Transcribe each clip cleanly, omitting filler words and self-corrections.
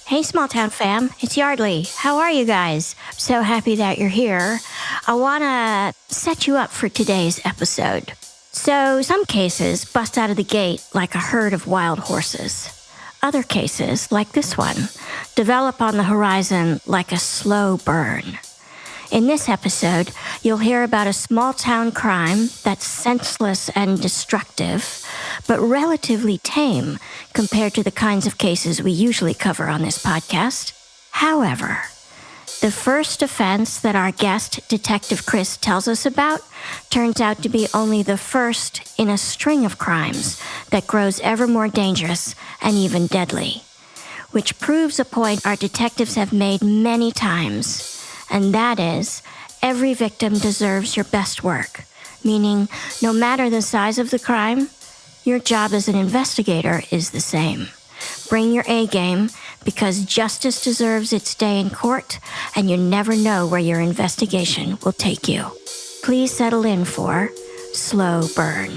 Hey, small town fam, it's Yardley. How are you guys? I'm so happy that you're here. I want to set you up for today's episode. So, some cases bust out of the gate like a herd of wild horses. Other cases, like this one, develop on the horizon like a slow burn. In this episode, you'll hear about a small-town crime that's senseless and destructive, but relatively tame compared to the kinds of cases we usually cover on this podcast. However, the first offense that our guest, Detective Chris, tells us about turns out to be only the first in a string of crimes that grows ever more dangerous and even deadly, which proves a point our detectives have made many times. And that is, every victim deserves your best work, meaning no matter the size of the crime, your job as an investigator is the same. Bring your A game, because justice deserves its day in court, and you never know where your investigation will take you. Please settle in for Slow Burn.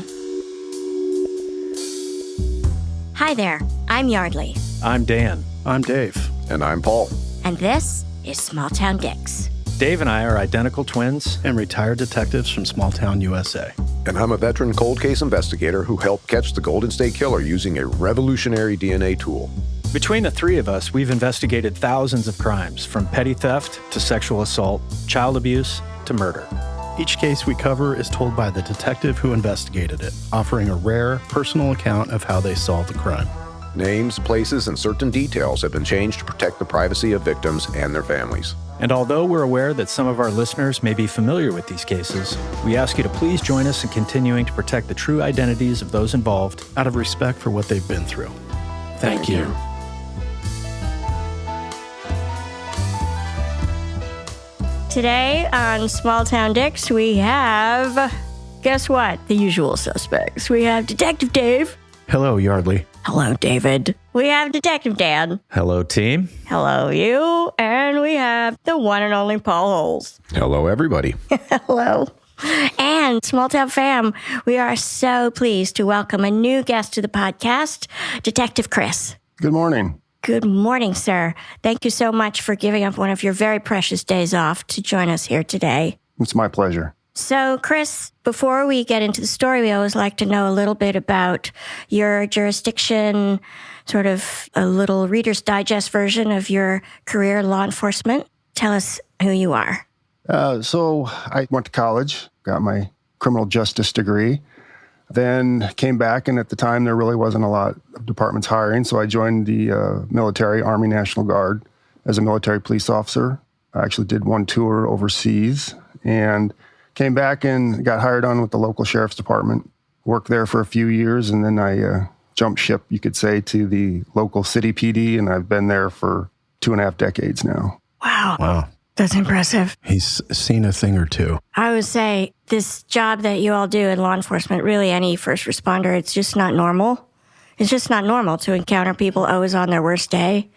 Hi there, I'm Yardley. I'm Dan. I'm Dave. And I'm Paul. And this is Small Town Dicks. Dave and I are identical twins And retired detectives from Small Town USA. And I'm a veteran cold case investigator who helped catch the Golden State Killer using a revolutionary DNA tool. Between the three of us, we've investigated thousands of crimes, from petty theft to sexual assault, child abuse to murder. Each case we cover is told by the detective who investigated it, offering a rare, personal account of how they solved the crime. Names, places, and certain details have been changed to protect the privacy of victims and their families. And although we're aware that some of our listeners may be familiar with these cases, we ask you to please join us in continuing to protect the true identities of those involved Out of respect for what they've been through. Thank you. Today on Small Town Dicks, we have, guess what? The usual suspects. We have Detective Dave. Hello, Yardley. Hello, David. We have Detective Dan. Hello, team. Hello, you. And we have the one and only Paul Holes. Hello, everybody. Hello. And Small Town fam, we are so pleased to welcome a new guest to the podcast, Detective Chris. Good morning. Good morning, sir. Thank you so much for giving up one of your very precious days off to join us here today. It's my pleasure. So, Chris, before we get into the story, we always like to know a little bit about your jurisdiction, sort of a little Reader's Digest version of your career in law enforcement. Tell us who you are. So I went to college, got my criminal justice degree, then came back, and at the time there really wasn't a lot of departments hiring, so I joined the military, Army National Guard, as a military police officer. I actually did one tour overseas, and came back and got hired on with the local sheriff's department. Worked there for a few years, and then I jumped ship, you could say, to the local city PD, and I've been there for 2.5 decades now. Wow. That's impressive. He's seen a thing or two. I would say this job that you all do in law enforcement, really any first responder, it's just not normal. It's just not normal to encounter people always on their worst day.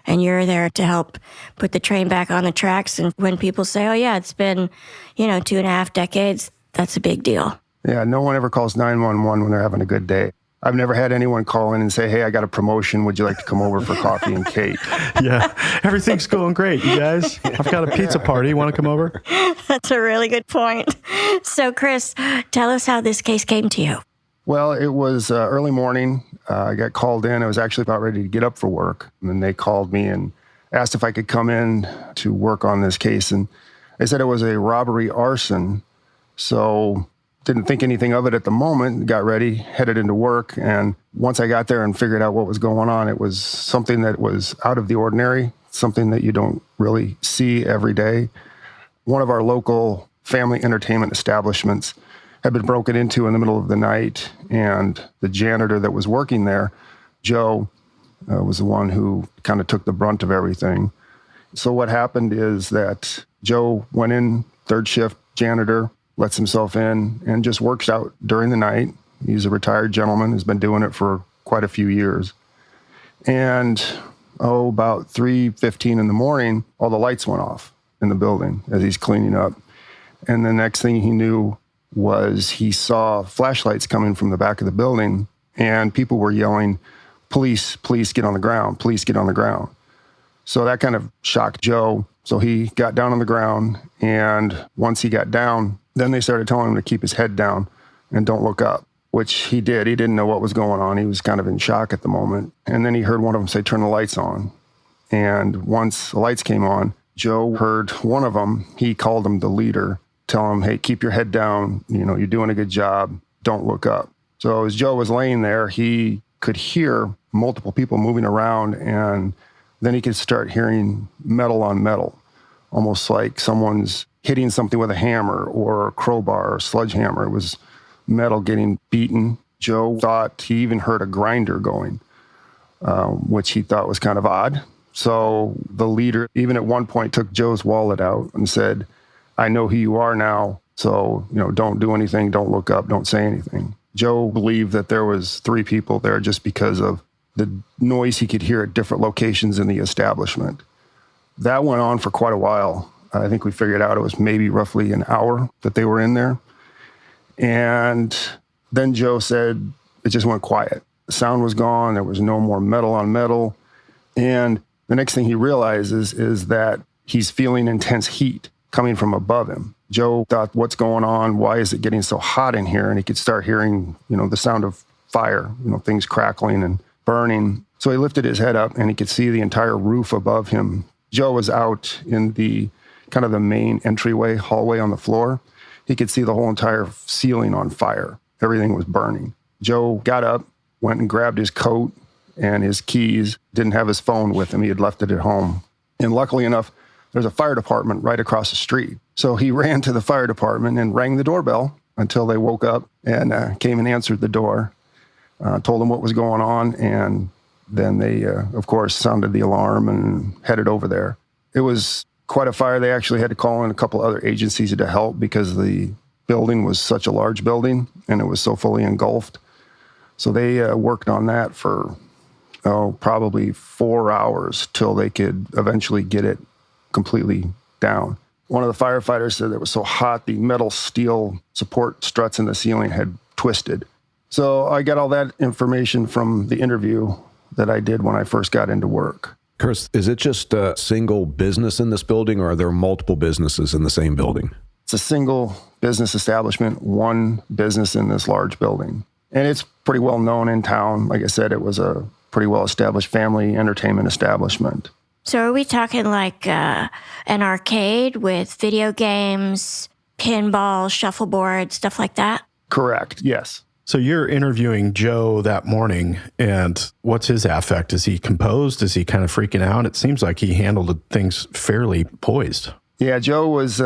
And you're there to help put the train back on the tracks. And when people say, oh, yeah, it's been, 2.5 decades, that's a big deal. Yeah, no one ever calls 911 when they're having a good day. I've never had anyone call in and say, hey, I got a promotion. Would you like to come over for coffee and cake? Yeah, everything's going great, you guys. I've got a pizza party. You want to come over? That's a really good point. So, Chris, tell us how this case came to you. Well, it was early morning. I got called in. I was actually about ready to get up for work. And then they called me and asked if I could come in to work on this case. And they said it was a robbery arson. So didn't think anything of it at the moment, got ready, headed into work. And once I got there and figured out what was going on, it was something that was out of the ordinary, something that you don't really see every day. One of our local family entertainment establishments had been broken into in the middle of the night, and the janitor that was working there, Joe, was the one who kind of took the brunt of everything. So what happened is that Joe went in, third shift janitor, lets himself in, and just works out during the night. He's a retired gentleman who's been doing it for quite a few years. And, about 3:15 in the morning, all the lights went off in the building as he's cleaning up. And the next thing he knew was he saw flashlights coming from the back of the building, and people were yelling, police, police, get on the ground, police, get on the ground. So that kind of shocked Joe. So he got down on the ground, and once he got down, then they started telling him to keep his head down and don't look up, which he did. He didn't know what was going on. He was kind of in shock at the moment. And then he heard one of them say, turn the lights on. And once the lights came on, Joe heard one of them, he called him the leader, tell him, hey, keep your head down. You're doing a good job. Don't look up. So as Joe was laying there, he could hear multiple people moving around, and then he could start hearing metal on metal, almost like someone's hitting something with a hammer or a crowbar or a sledgehammer. It was metal getting beaten. Joe thought he even heard a grinder going, which he thought was kind of odd. So the leader, even at one point, took Joe's wallet out and said, I know who you are now, so don't do anything, don't look up, don't say anything. Joe believed that there was 3 people there just because of the noise he could hear at different locations in the establishment. That went on for quite a while. I think we figured out it was maybe roughly an hour that they were in there. And then Joe said it just went quiet. The sound was gone. There was no more metal on metal. And the next thing he realizes is that he's feeling intense heat coming from above him. Joe thought, what's going on? Why is it getting so hot in here? And he could start hearing, the sound of fire, things crackling and burning. So he lifted his head up and he could see the entire roof above him. Joe was out in the kind of the main entryway hallway on the floor. He could see the whole entire ceiling on fire. Everything was burning. Joe got up, went and grabbed his coat and his keys, didn't have his phone with him. He had left it at home. And luckily enough, there's a fire department right across the street. So he ran to the fire department and rang the doorbell until they woke up and came and answered the door, told them what was going on. And then they, of course, sounded the alarm and headed over there. It was quite a fire. They actually had to call in a couple other agencies to help because the building was such a large building and it was so fully engulfed. So they worked on that for, probably 4 hours till they could eventually get it completely down. One of the firefighters said it was so hot, the metal steel support struts in the ceiling had twisted. So I got all that information from the interview that I did when I first got into work. Chris, is it just a single business in this building, or are there multiple businesses in the same building? It's a single business establishment, one business in this large building. And it's pretty well known in town. Like I said, it was a pretty well-established family entertainment establishment. So are we talking like an arcade with video games, pinball, shuffleboard, stuff like that? Correct, yes. So you're interviewing Joe that morning, and what's his affect? Is he composed? Is he kind of freaking out? It seems like he handled things fairly poised. Yeah, Joe was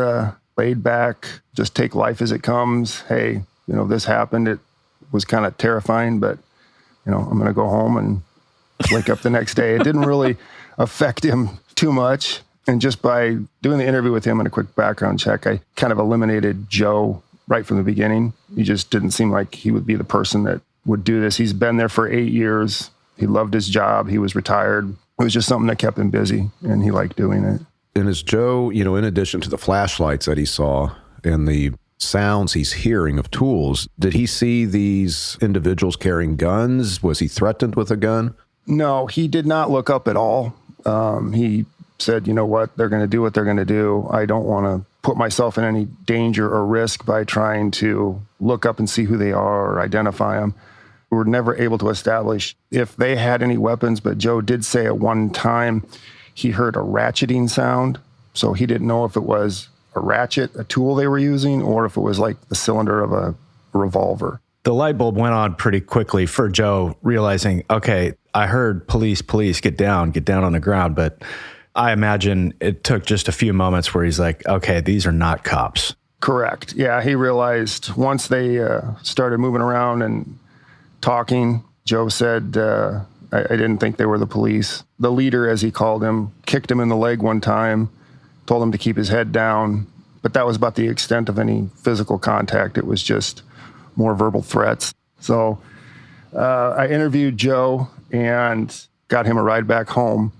laid back, just take life as it comes. Hey, this happened. It was kind of terrifying, but, I'm going to go home and wake up the next day. It didn't really affect him too much. And just by doing the interview with him and a quick background check, I kind of eliminated Joe right from the beginning. He just didn't seem like he would be the person that would do this. He's been there for 8 years. He loved his job. He was retired. It was just something that kept him busy, and he liked doing it. And as Joe, in addition to the flashlights that he saw and the sounds he's hearing of tools, did he see these individuals carrying guns? Was he threatened with a gun? No, he did not look up at all. He said, you know what, they're going to do what they're going to do. I don't want to put myself in any danger or risk by trying to look up and see who they are or identify them. We were never able to establish if they had any weapons, but Joe did say at one time he heard a ratcheting sound. So he didn't know if it was a ratchet, a tool they were using, or if it was like the cylinder of a revolver. The light bulb went on pretty quickly for Joe, realizing, okay, I heard police, get down on the ground. But I imagine it took just a few moments where he's like, okay, these are not cops. Correct. Yeah, he realized once they started moving around and talking, Joe said, I didn't think they were the police. The leader, as he called him, kicked him in the leg one time, told him to keep his head down. But that was about the extent of any physical contact. It was just more verbal threats. So I interviewed Joe and got him a ride back home,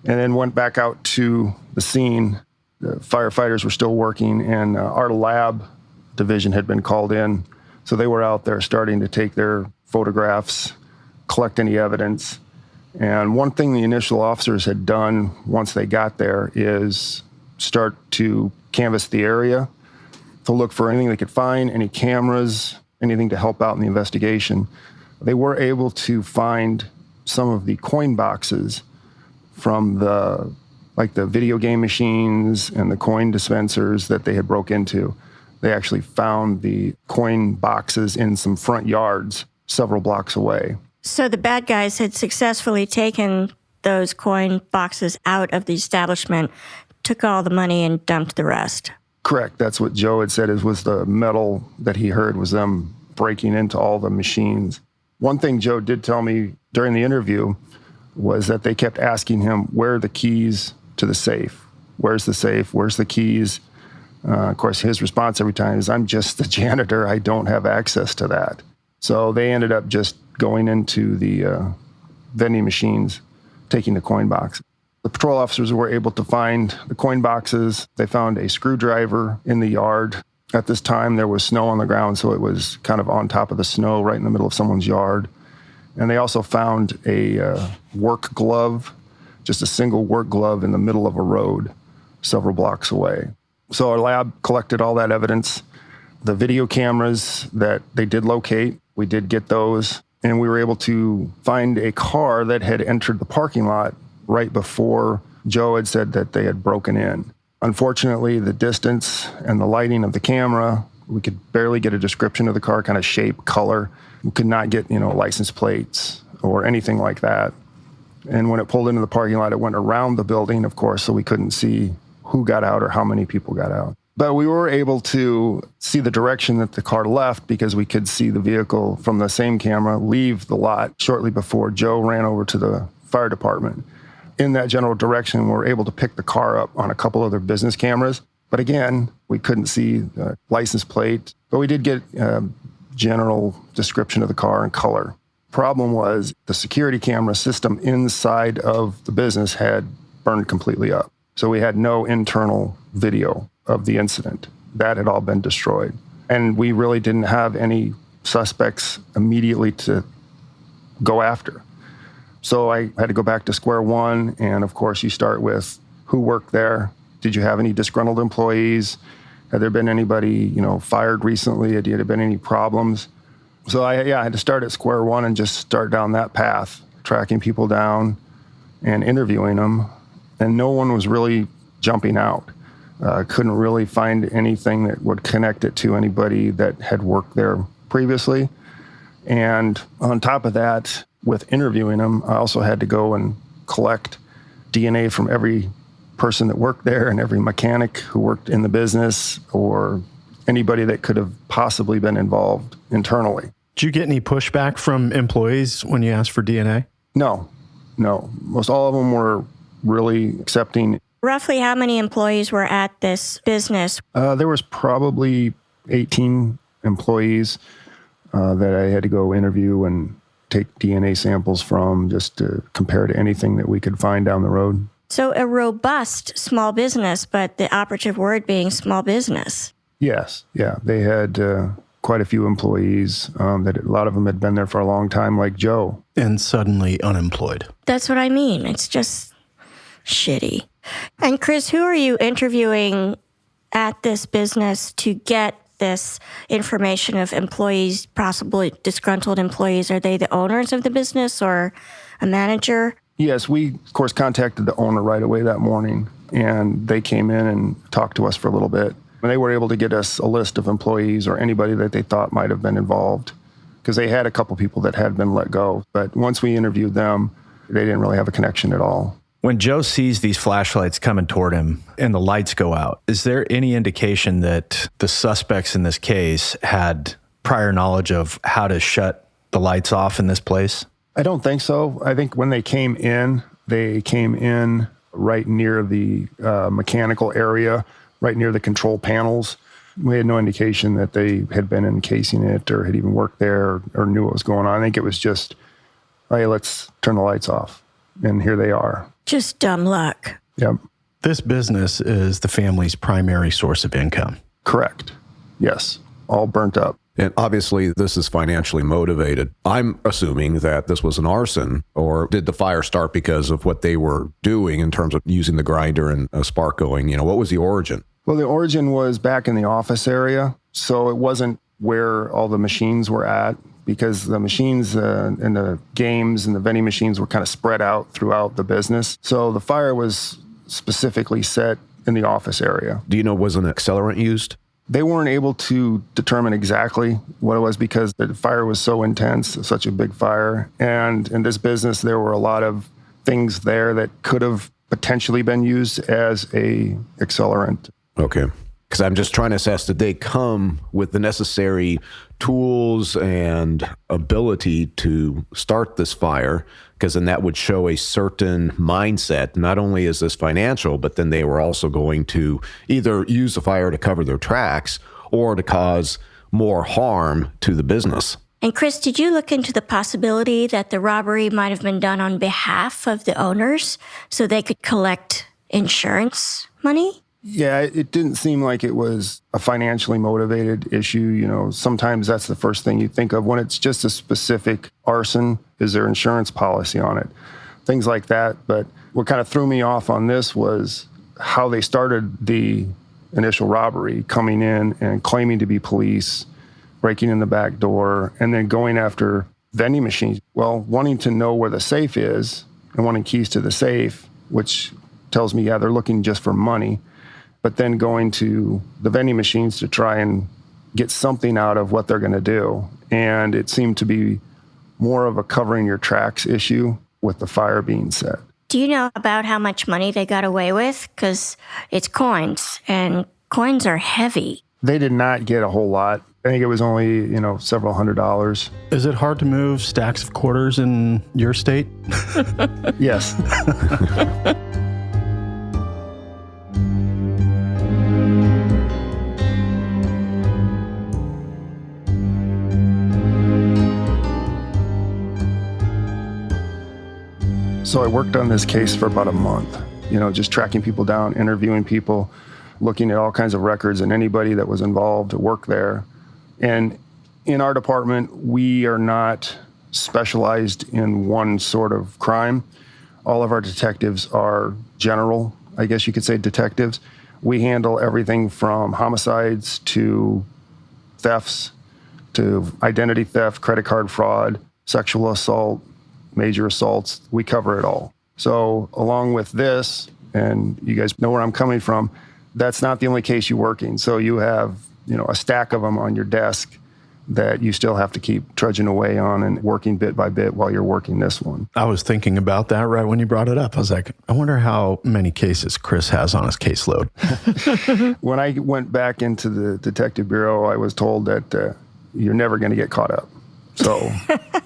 and then went back out to the scene. The firefighters were still working, and our lab division had been called in. So they were out there starting to take their photographs, collect any evidence. And one thing the initial officers had done once they got there is start to canvass the area to look for anything they could find, any cameras, anything to help out in the investigation. They were able to find some of the coin boxes from the video game machines and the coin dispensers that they had broke into. They actually found the coin boxes in some front yards several blocks away. So the bad guys had successfully taken those coin boxes out of the establishment, took all the money, and dumped the rest. Correct. That's what Joe had said was the metal that he heard was them breaking into all the machines. One thing Joe did tell me during the interview was that they kept asking him, where are the keys to the safe? Where's the safe? Where's the keys? Of course, his response every time is, I'm just the janitor. I don't have access to that. So they ended up just going into the vending machines, taking the coin box. The patrol officers were able to find the coin boxes. They found a screwdriver in the yard. At this time, there was snow on the ground, so it was kind of on top of the snow right in the middle of someone's yard. And they also found a work glove, just a single work glove in the middle of a road several blocks away. So our lab collected all that evidence. The video cameras that they did locate, we did get those. And we were able to find a car that had entered the parking lot right before Joe had said that they had broken in. Unfortunately, the distance and the lighting of the camera, we could barely get a description of the car, kind of shape, color. We could not get, license plates or anything like that. And when it pulled into the parking lot, it went around the building, of course, so we couldn't see who got out or how many people got out. But we were able to see the direction that the car left because we could see the vehicle from the same camera leave the lot shortly before Joe ran over to the fire department. In that general direction, we were able to pick the car up on a couple other business cameras. But again, we couldn't see the license plate, but we did get a general description of the car and color. Problem was the security camera system inside of the business had burned completely up. So we had no internal video of the incident. That had all been destroyed. And we really didn't have any suspects immediately to go after. So I had to go back to square one. And of course, you start with who worked there. Did you have any disgruntled employees? Had there been anybody, fired recently? Had there been any problems? So I had to start at square one and just start down that path, tracking people down and interviewing them. And no one was really jumping out. Couldn't really find anything that would connect it to anybody that had worked there previously. And on top of that, with interviewing them, I also had to go and collect DNA from every person that worked there and every mechanic who worked in the business or anybody that could have possibly been involved internally. Did you get any pushback from employees when you asked for DNA? No. Most all of them were really accepting. Roughly how many employees were at this business? There was probably 18 employees that I had to go interview and take DNA samples from just to compare to anything that we could find down the road. So a robust small business, but the operative word being small business. Yes. Yeah. They had quite a few employees that a lot of them had been there for a long time, like Joe. And suddenly unemployed. That's what I mean. It's just shitty. And Chris, who are you interviewing at this business to get this information of employees, possibly disgruntled employees? Are they the owners of the business or a manager? Yes, we, of course, contacted the owner right away that morning, and they came in and talked to us for a little bit. And they were able to get us a list of employees or anybody that they thought might have been involved, because they had a couple people that had been let go. But once we interviewed them, they didn't really have a connection at all. When Joe sees these flashlights coming toward him and the lights go out, is there any indication that the suspects in this case had prior knowledge of how to shut the lights off in this place? I don't think so. I think when they came in right near the mechanical area, right near the control panels. We had no indication that they had been encasing it or had even worked there or knew what was going on. I think it was just, hey, let's turn the lights off. And here they are. Just dumb luck. Yep. This business is the family's primary source of income. Correct. Yes. All burnt up. And obviously, this is financially motivated. I'm assuming that this was an arson, or did the fire start because of what they were doing in terms of using the grinder and a spark going? What was the origin? Well, the origin was back in the office area. So it wasn't where all the machines were at, because the machines and the games and the vending machines were kind of spread out throughout the business. So the fire was specifically set in the office area. Do you know, was an accelerant used? They weren't able to determine exactly what it was because the fire was so intense, such a big fire. And in this business, there were a lot of things there that could have potentially been used as a accelerant. Okay. Because I'm just trying to assess, did they come with the necessary tools and ability to start this fire? Because then that would show a certain mindset. Not only is this financial, but then they were also going to either use the fire to cover their tracks or to cause more harm to the business. And Chris, did you look into the possibility that the robbery might have been done on behalf of the owners so they could collect insurance money? Yeah, it didn't seem like it was a financially motivated issue. Sometimes that's the first thing you think of when it's just a specific arson. Is there insurance policy on it? Things like that. But what kind of threw me off on this was how they started the initial robbery, coming in and claiming to be police, breaking in the back door, and then going after vending machines. Well, wanting to know where the safe is and wanting keys to the safe, which tells me, yeah, they're looking just for money. But then going to the vending machines to try and get something out of what they're going to do. And it seemed to be more of a covering your tracks issue with the fire being set. Do you know about how much money they got away with? Because it's coins, and coins are heavy. They did not get a whole lot. I think it was only, several $100s. Is it hard to move stacks of quarters in your state? Yes. So I worked on this case for about a month, just tracking people down, interviewing people, looking at all kinds of records and anybody that was involved to work there. And in our department, we are not specialized in one sort of crime. All of our detectives are general, I guess you could say, detectives. We handle everything from homicides to thefts to identity theft, credit card fraud, sexual assault, major assaults. We cover it all. So along with this, and you guys know where I'm coming from, that's not the only case you're working. So you have, a stack of them on your desk that you still have to keep trudging away on and working bit by bit while you're working this one. I was thinking about that right when you brought it up. I was like, I wonder how many cases Chris has on his caseload. When I went back into the detective bureau, I was told that you're never going to get caught up. So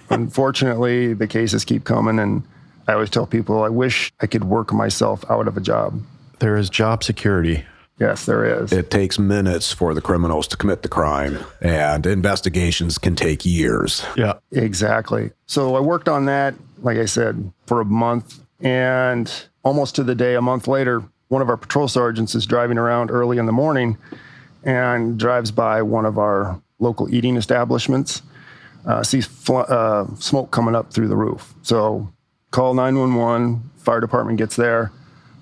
unfortunately, the cases keep coming, and I always tell people I wish I could work myself out of a job. There is job security. Yes, there is. It takes minutes for the criminals to commit the crime, and investigations can take years. Yeah. Exactly. So I worked on that, like I said, for a month, and almost to the day, a month later, one of our patrol sergeants is driving around early in the morning and drives by one of our local eating establishments. Sees smoke coming up through the roof. So call 911, fire department gets there,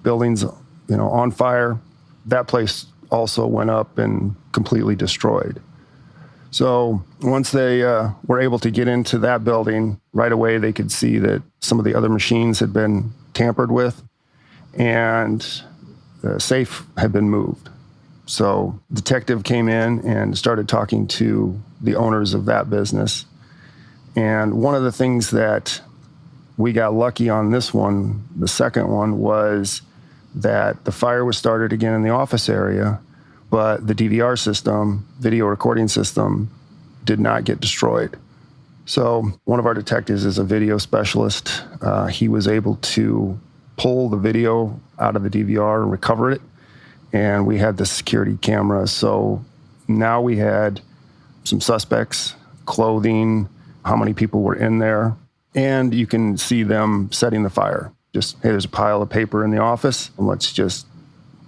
building's, on fire. That place also went up and completely destroyed. So once they were able to get into that building, right away they could see that some of the other machines had been tampered with and the safe had been moved. So detective came in and started talking to the owners of that business. And one of the things that we got lucky on this one, the second one, was that the fire was started again in the office area, but the DVR system, video recording system, did not get destroyed. So one of our detectives is a video specialist. He was able to pull the video out of the DVR and recover it. And we had the security camera. So now we had some suspects, clothing, how many people were in there, and you can see them setting the fire. Just, hey, there's a pile of paper in the office, and let's just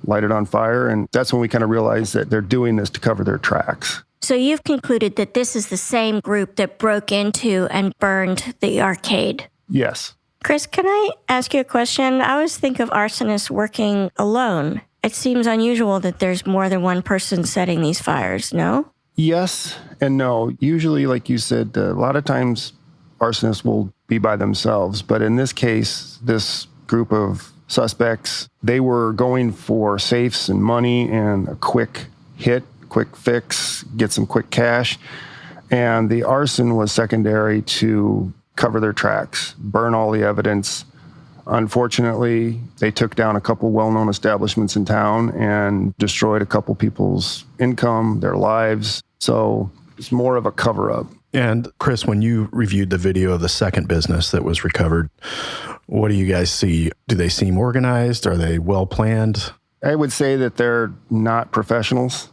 light it on fire. And that's when we kind of realized that they're doing this to cover their tracks. So you've concluded that this is the same group that broke into and burned the arcade. Yes. Chris, can I ask you a question? I always think of arsonists working alone. It seems unusual that there's more than one person setting these fires, no? Yes and no. Usually, like you said, a lot of times arsonists will be by themselves. But in this case, this group of suspects, they were going for safes and money and a quick hit, quick fix, get some quick cash. And the arson was secondary to cover their tracks, burn all the evidence. Unfortunately, they took down a couple well-known establishments in town and destroyed a couple people's income, their lives. So it's more of a cover-up. And Chris, when you reviewed the video of the second business that was recovered, what do you guys see? Do they seem organized? Are they well-planned? I would say that they're not professionals.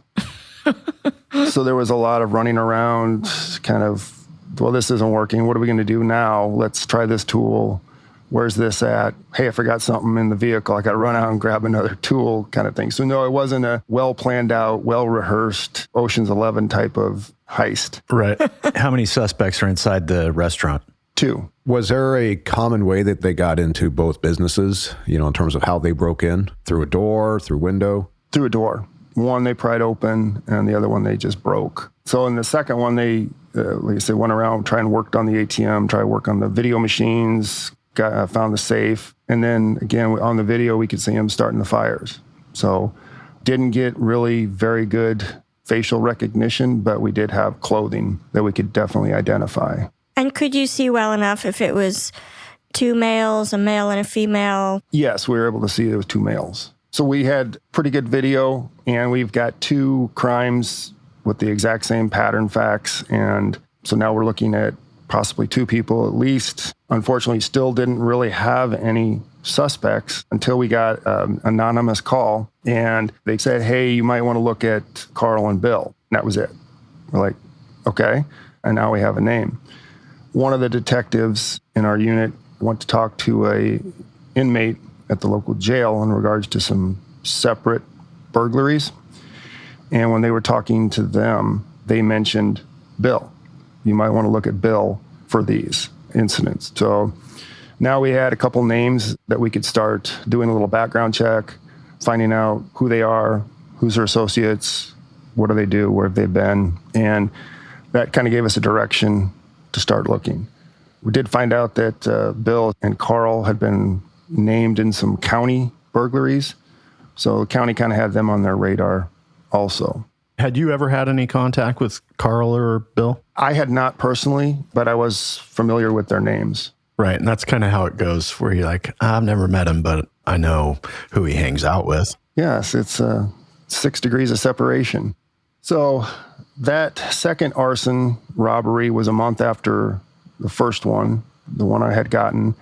So there was a lot of running around, kind of, well, this isn't working. What are we going to do now? Let's try this tool. Where's this at? Hey, I forgot something in the vehicle. I got to run out and grab another tool kind of thing. So no, it wasn't a well-planned out, well-rehearsed Ocean's 11 type of heist. Right. How many suspects are inside the restaurant? 2. Was there a common way that they got into both businesses, in terms of how they broke in? Through a door, through a window? Through a door. One they pried open, and the other one they just broke. So in the second one, they, like I said, went around, tried and worked on the ATM, tried to work on the video machines, found the safe. And then again, on the video, we could see him starting the fires. So didn't get really very good facial recognition, but we did have clothing that we could definitely identify. And could you see well enough if it was 2 males, a male and a female? Yes, we were able to see it was 2 males. So we had pretty good video, and we've got 2 crimes with the exact same pattern facts. And so now we're looking at possibly 2 people at least. Unfortunately, still didn't really have any suspects until we got an anonymous call. And they said, hey, you might want to look at Carl and Bill. And that was it. We're like, okay. And now we have a name. One of the detectives in our unit went to talk to a inmate at the local jail in regards to some separate burglaries. And when they were talking to them, they mentioned Bill. You might want to look at Bill for these incidents. So now we had a couple names that we could start doing a little background check, finding out who they are, who's their associates, what do they do, where have they been. And that kind of gave us a direction to start looking. We did find out that Bill and Carl had been named in some county burglaries. So the county kind of had them on their radar also. Had you ever had any contact with Carl or Bill? I had not personally, but I was familiar with their names. Right. And that's kind of how it goes, where you're like, I've never met him, but I know who he hangs out with. Yes, it's 6 degrees of separation. So that second arson robbery was a month after the first one, the one I had gotten.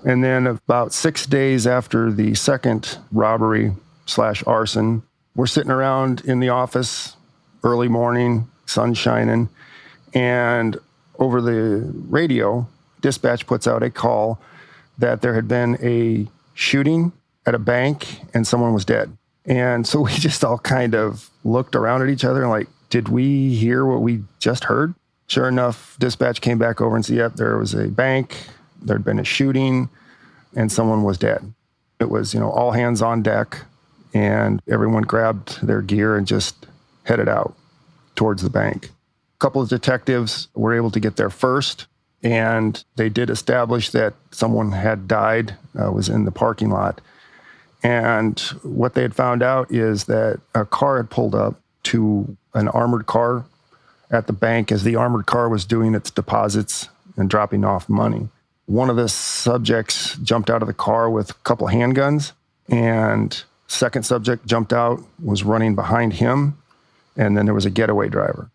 And then about 6 days after the second robbery / arson, we're sitting around in the office, early morning, sun shining, and over the radio, dispatch puts out a call that there had been a shooting at a bank and someone was dead. And so we just all kind of looked around at each other and like, did we hear what we just heard? Sure enough, dispatch came back over and said, yep, there was a bank, there'd been a shooting, and someone was dead. It was, all hands on deck, and everyone grabbed their gear and just headed out towards the bank. A couple of detectives were able to get there first, and they did establish that someone had died, was in the parking lot. And what they had found out is that a car had pulled up to an armored car at the bank as the armored car was doing its deposits and dropping off money. One of the subjects jumped out of the car with a couple handguns, and second subject jumped out, was running behind him, and then there was a getaway driver.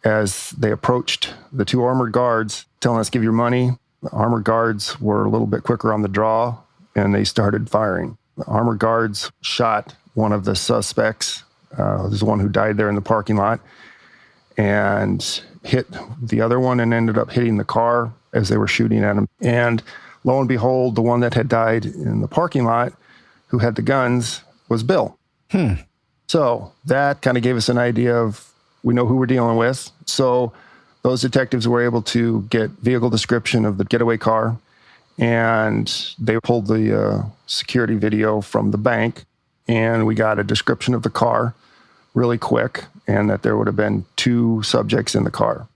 As they approached the 2 armored guards, telling us, give your money, the armored guards were a little bit quicker on the draw, and they started firing. The armored guards shot one of the suspects, there's one who died there in the parking lot, and hit the other one and ended up hitting the car as they were shooting at him. And lo and behold, the one that had died in the parking lot, who had the guns, was Bill. So that kind of gave us an idea of We know who we're dealing with. So those detectives were able to get vehicle description of the getaway car, and they pulled the security video from the bank, and we got a description of the car really quick, and that there would have been 2 subjects in the car.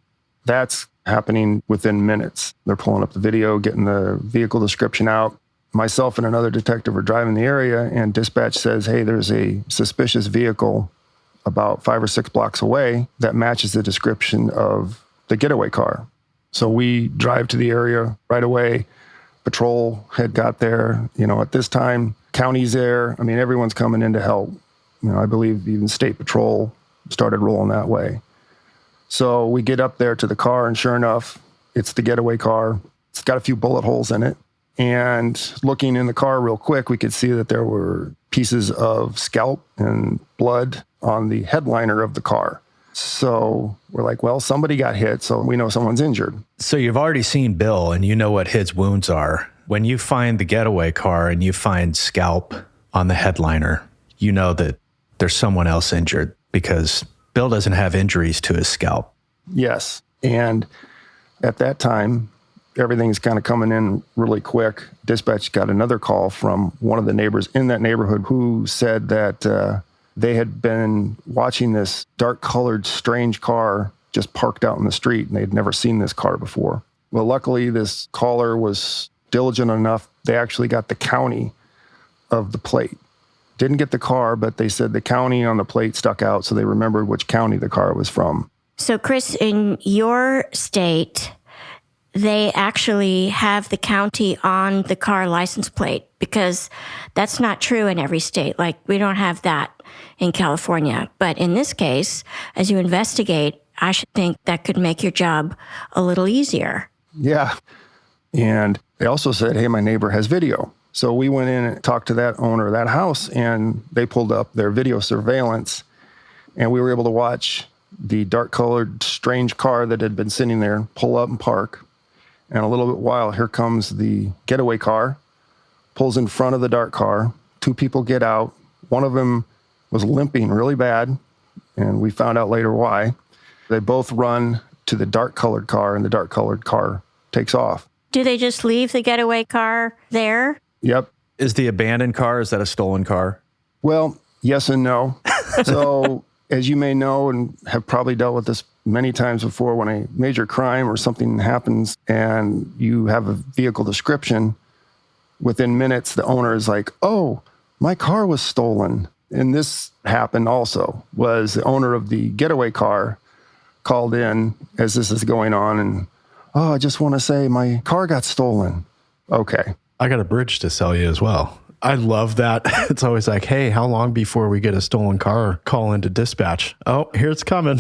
That's happening within minutes. They're pulling up the video, getting the vehicle description out. Myself and another detective are driving the area, and dispatch says, hey, there's a suspicious vehicle about 5 or 6 blocks away that matches the description of the getaway car. So we drive to the area right away. Patrol had got there. At this time, county's there. I mean, everyone's coming in to help. I believe even state patrol started rolling that way. So we get up there to the car, and sure enough, it's the getaway car. It's got a few bullet holes in it. And looking in the car real quick, we could see that there were pieces of scalp and blood on the headliner of the car. So we're like, well, somebody got hit, so we know someone's injured. So you've already seen Bill, and you know what his wounds are. When you find the getaway car and you find scalp on the headliner, you know that there's someone else injured, because Bill doesn't have injuries to his scalp. Yes. And at that time, everything's kind of coming in really quick. Dispatch got another call from one of the neighbors in that neighborhood who said that they had been watching this dark-colored, strange car just parked out in the street, and they'd never seen this car before. Well, luckily, this caller was diligent enough. They actually got the county of the plate. Didn't get the car, but they said the county on the plate stuck out, so they remembered which county the car was from. So, Chris, in your state, they actually have the county on the car license plate, because that's not true in every state. Like, we don't have that in California. But in this case, as you investigate, I should think that could make your job a little easier. Yeah. And they also said, hey, my neighbor has video. So we went in and talked to that owner of that house, and they pulled up their video surveillance, and we were able to watch the dark-colored, strange car that had been sitting there pull up and park. And a little bit while, here comes the getaway car, pulls in front of the dark car. 2 people get out. One of them was limping really bad, and we found out later why. They both run to the dark-colored car, and the dark-colored car takes off. Do they just leave the getaway car there? Yep. Is the abandoned car, is that a stolen car? Well, yes and no. So, as you may know and have probably dealt with this many times before, when a major crime or something happens and you have a vehicle description, within minutes, the owner is like, oh, my car was stolen. And this happened also, was the owner of the getaway car called in as this is going on, and, oh, I just want to say my car got stolen. Okay. I got a bridge to sell you as well. I love that. It's always like, hey, how long before we get a stolen car? Call into dispatch. Oh, here it's coming.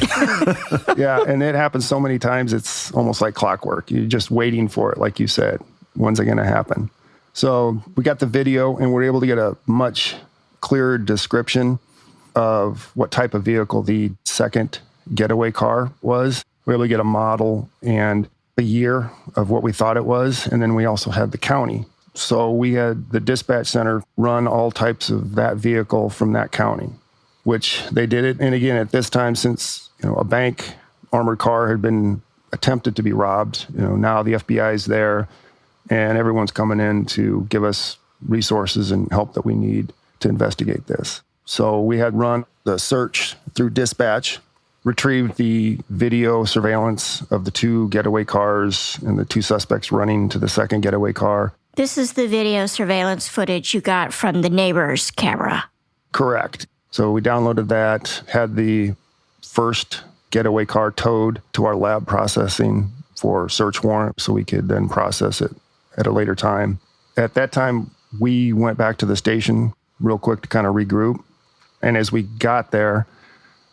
Yeah, and it happens so many times, it's almost like clockwork. You're just waiting for it, like you said. When's it going to happen? So we got the video, and we're able to get a much clearer description of what type of vehicle the second getaway car was. We were able to get a model and the year of what we thought it was, and then we also had the county. So we had the dispatch center run all types of that vehicle from that county, which they did it. And again, at this time, since a bank armored car had been attempted to be robbed, now the FBI is there, and everyone's coming in to give us resources and help that we need to investigate this. So we had run the search through dispatch, retrieved the video surveillance of the 2 getaway cars and the 2 suspects running to the second getaway car. This is the video surveillance footage you got from the neighbor's camera. Correct. So we downloaded that, had the first getaway car towed to our lab processing for search warrant so we could then process it at a later time. At that time, we went back to the station real quick to kind of regroup. And as we got there,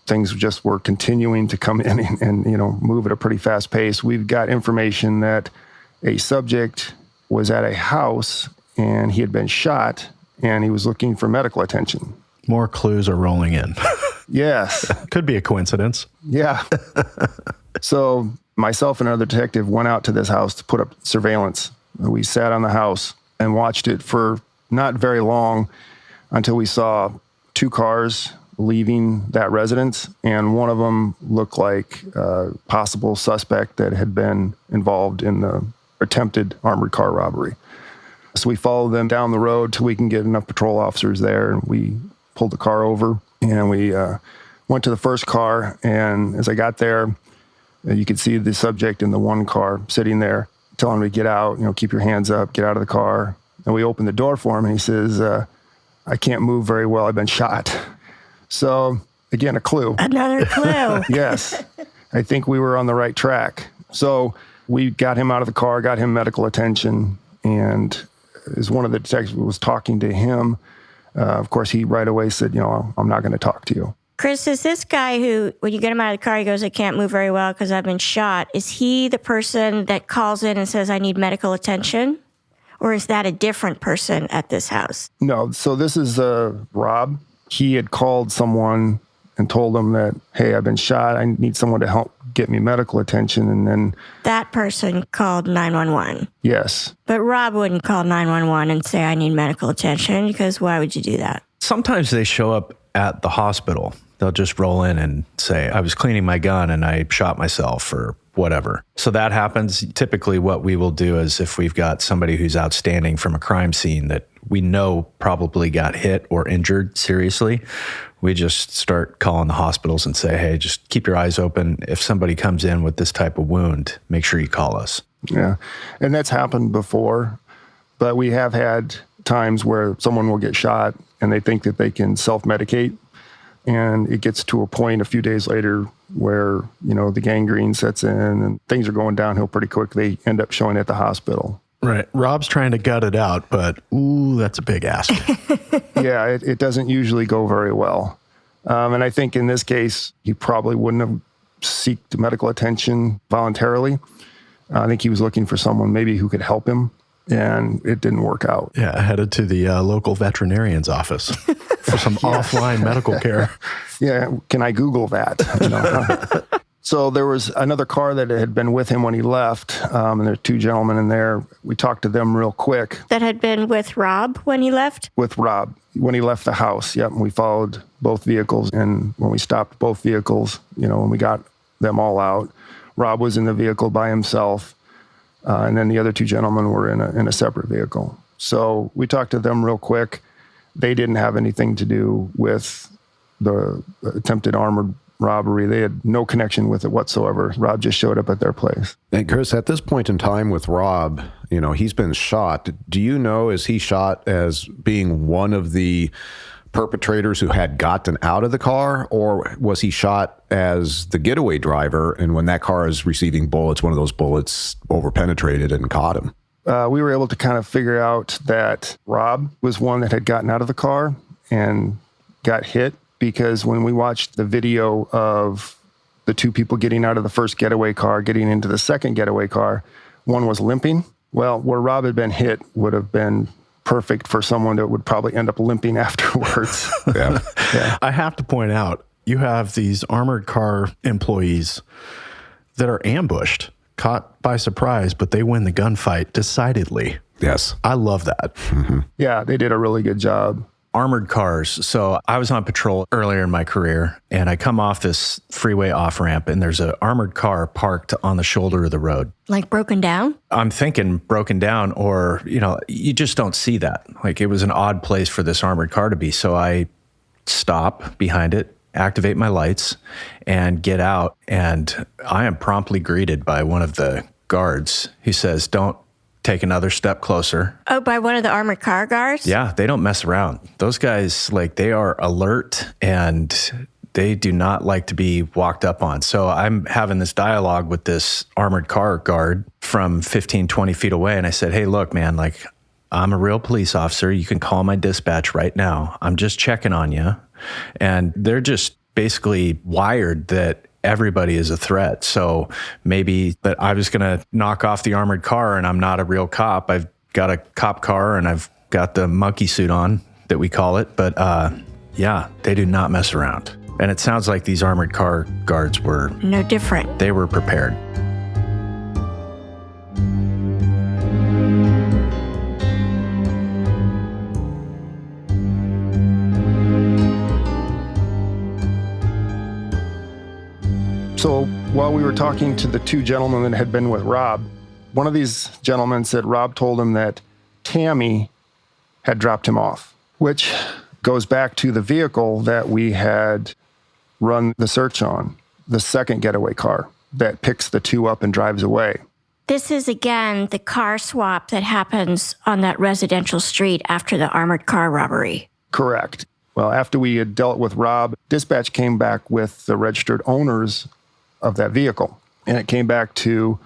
things just were continuing to come in and move at a pretty fast pace. We've got information that a subject was at a house and he had been shot and he was looking for medical attention. More clues are rolling in. Yes. Could be a coincidence. Yeah. So myself and another detective went out to this house to put up surveillance. We sat on the house and watched it for not very long until we saw 2 cars leaving that residence, and one of them looked like a possible suspect that had been involved in the attempted armored car robbery. So we followed them down the road till we can get enough patrol officers there, and we pulled the car over, and we went to the first car, and as I got there, you could see the subject in the one car sitting there, telling me to get out, keep your hands up, get out of the car. And we opened the door for him, and he says, I can't move very well, I've been shot. So, again, a clue. Another clue. Yes. I think we were on the right track. So we got him out of the car, got him medical attention, and as one of the detectives was talking to him, of course, he right away said, I'm not going to talk to you. Chris, is this guy who, when you get him out of the car, he goes, I can't move very well because I've been shot. Is he the person that calls in and says, I need medical attention? Or is that a different person at this house? No. So this is Rob. He had called someone and told them that, hey, I've been shot. I need someone to help get me medical attention. And then that person called 911. Yes. But Rob wouldn't call 911 and say, I need medical attention, because why would you do that? Sometimes they show up at the hospital. They'll just roll in and say, I was cleaning my gun and I shot myself or whatever. So that happens. Typically what we will do is if we've got somebody who's outstanding from a crime scene that we know probably got hit or injured seriously, we just start calling the hospitals and say, hey, just keep your eyes open. If somebody comes in with this type of wound, make sure you call us. Yeah. And that's happened before, but we have had times where someone will get shot and they think that they can self-medicate. And it gets to a point a few days later where, the gangrene sets in and things are going downhill pretty quick. They end up showing at the hospital. Right. Rob's trying to gut it out, but that's a big ask. Yeah, it doesn't usually go very well. And I think in this case, he probably wouldn't have sought medical attention voluntarily. I think he was looking for someone maybe who could help him, and it didn't work out. Yeah, headed to the local veterinarian's office for some offline medical care. Yeah, can I Google that? So there was another car that had been with him when he left, and there were two gentlemen in there. We talked to them real quick. That had been with Rob when he left? With Rob, when he left the house, yep. And we followed both vehicles, and when we stopped both vehicles, when we got them all out, Rob was in the vehicle by himself, and then the other two gentlemen were in a separate vehicle. So we talked to them real quick. They didn't have anything to do with the attempted armored robbery. They had no connection with it whatsoever. Rob just showed up at their place. And Chris, at this point in time with Rob, he's been shot. Do you know, is he shot as being one of the perpetrators who had gotten out of the car, or was he shot as the getaway driver, and when that car is receiving bullets, one of those bullets overpenetrated and caught him? We were able to kind of figure out that Rob was one that had gotten out of the car and got hit, because when we watched the video of the two people getting out of the first getaway car, getting into the second getaway car, one was limping. Well, where Rob had been hit would have been perfect for someone that would probably end up limping afterwards. Yeah. Yeah. I have to point out, you have these armored car employees that are ambushed, caught by surprise, but they win the gunfight decidedly. Yes. I love that. Mm-hmm. Yeah, they did a really good job. Armored cars. So I was on patrol earlier in my career, and I come off this freeway off-ramp, and there's an armored car parked on the shoulder of the road. Like broken down? I'm thinking broken down, or, you just don't see that. Like, it was an odd place for this armored car to be. So I stop behind it, activate my lights, and get out. And I am promptly greeted by one of the guards who says, don't take another step closer. Oh, by one of the armored car guards? Yeah, they don't mess around. Those guys, they are alert, and they do not like to be walked up on. So I'm having this dialogue with this armored car guard from 15, 20 feet away. And I said, hey, look, man, I'm a real police officer. You can call my dispatch right now. I'm just checking on you. And they're just basically wired that everybody is a threat. So maybe that I was going to knock off the armored car, and I'm not a real cop. I've got a cop car and I've got the monkey suit on that we call it. But yeah, they do not mess around. And it sounds like these armored car guards were no different. They were prepared. So while we were talking to the two gentlemen that had been with Rob, one of these gentlemen said Rob told him that Tammy had dropped him off, which goes back to the vehicle that we had run the search on, the second getaway car that picks the two up and drives away. This is, again, the car swap that happens on that residential street after the armored car robbery. Correct. Well, after we had dealt with Rob, dispatch came back with the registered owners of that vehicle, and it came back to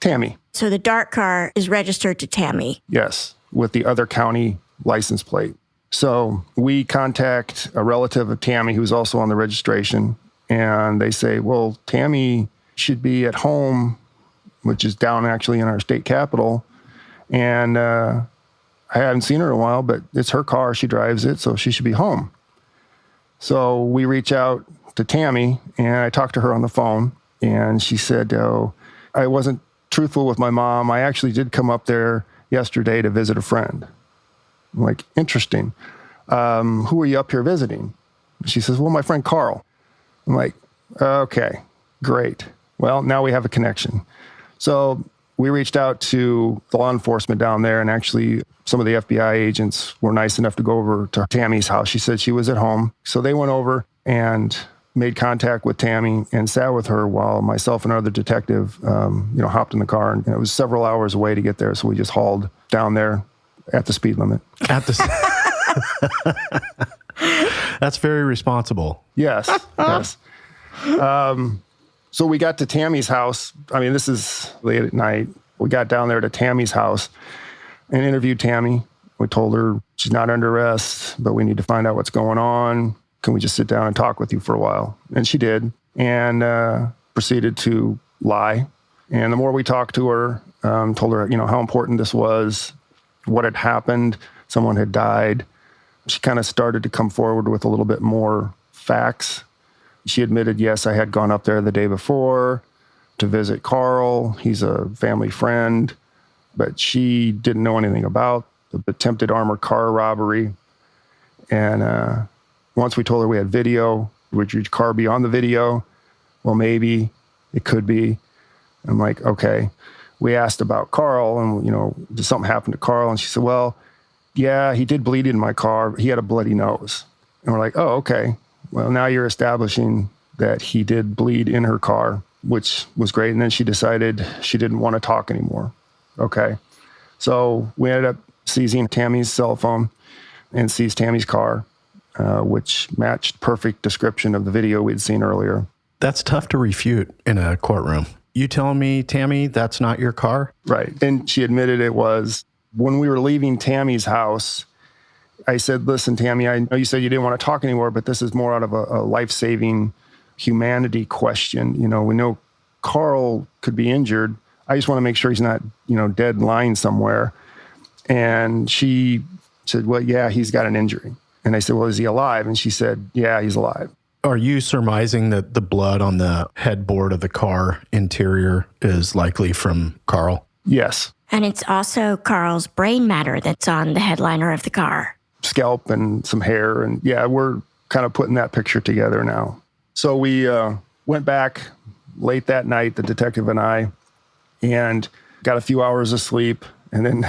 Tammy. So the dark car is registered to Tammy. Yes, with the other county license plate. So we contact a relative of Tammy who's also on the registration, and they say, well, Tammy should be at home, which is down actually in our state capital, and I haven't seen her in a while, but it's her car, she drives it, so she should be home. So we reach out to Tammy, and I talked to her on the phone, and she said, oh, I wasn't truthful with my mom. I actually did come up there yesterday to visit a friend. I'm like, interesting. Who are you up here visiting? She says, well, my friend Carl. I'm like, okay, great. Well, now we have a connection. So we reached out to the law enforcement down there, and actually some of the FBI agents were nice enough to go over to Tammy's house. She said she was at home. So they went over and made contact with Tammy and sat with her while myself and another detective, hopped in the car. And it was several hours away to get there. So we just hauled down there at the speed limit. That's very responsible. Yes, yes. So we got to Tammy's house. I mean, this is late at night. We got down there to Tammy's house and interviewed Tammy. We told her she's not under arrest, but we need to find out what's going on. Can we just sit down and talk with you for a while? And she did, and proceeded to lie. And the more we talked to her, told her, how important this was, what had happened, someone had died. She kind of started to come forward with a little bit more facts. She admitted, yes, I had gone up there the day before to visit Carl. He's a family friend, but she didn't know anything about the attempted armored car robbery. And once we told her we had video, would your car be on the video? Well, maybe, it could be. I'm like, okay. We asked about Carl and, did something happen to Carl? And she said, well, yeah, he did bleed in my car. He had a bloody nose. And we're like, oh, okay. Well, now you're establishing that he did bleed in her car, which was great. And then she decided she didn't want to talk anymore. Okay. So we ended up seizing Tammy's cell phone and seized Tammy's car, which matched perfect description of the video we'd seen earlier. That's tough to refute in a courtroom. You telling me, Tammy, that's not your car? Right. And she admitted it was. When we were leaving Tammy's house, I said, listen, Tammy, I know you said you didn't want to talk anymore, but this is more out of a life-saving humanity question. We know Carl could be injured. I just want to make sure he's not, dead and lying somewhere. And she said, well, yeah, he's got an injury. And I said, well, is he alive? And she said, yeah, he's alive. Are you surmising that the blood on the headboard of the car interior is likely from Carl? Yes. And it's also Carl's brain matter that's on the headliner of the car. Scalp and some hair. And yeah, we're kind of putting that picture together now. So we went back late that night, the detective and I, and got a few hours of sleep. And then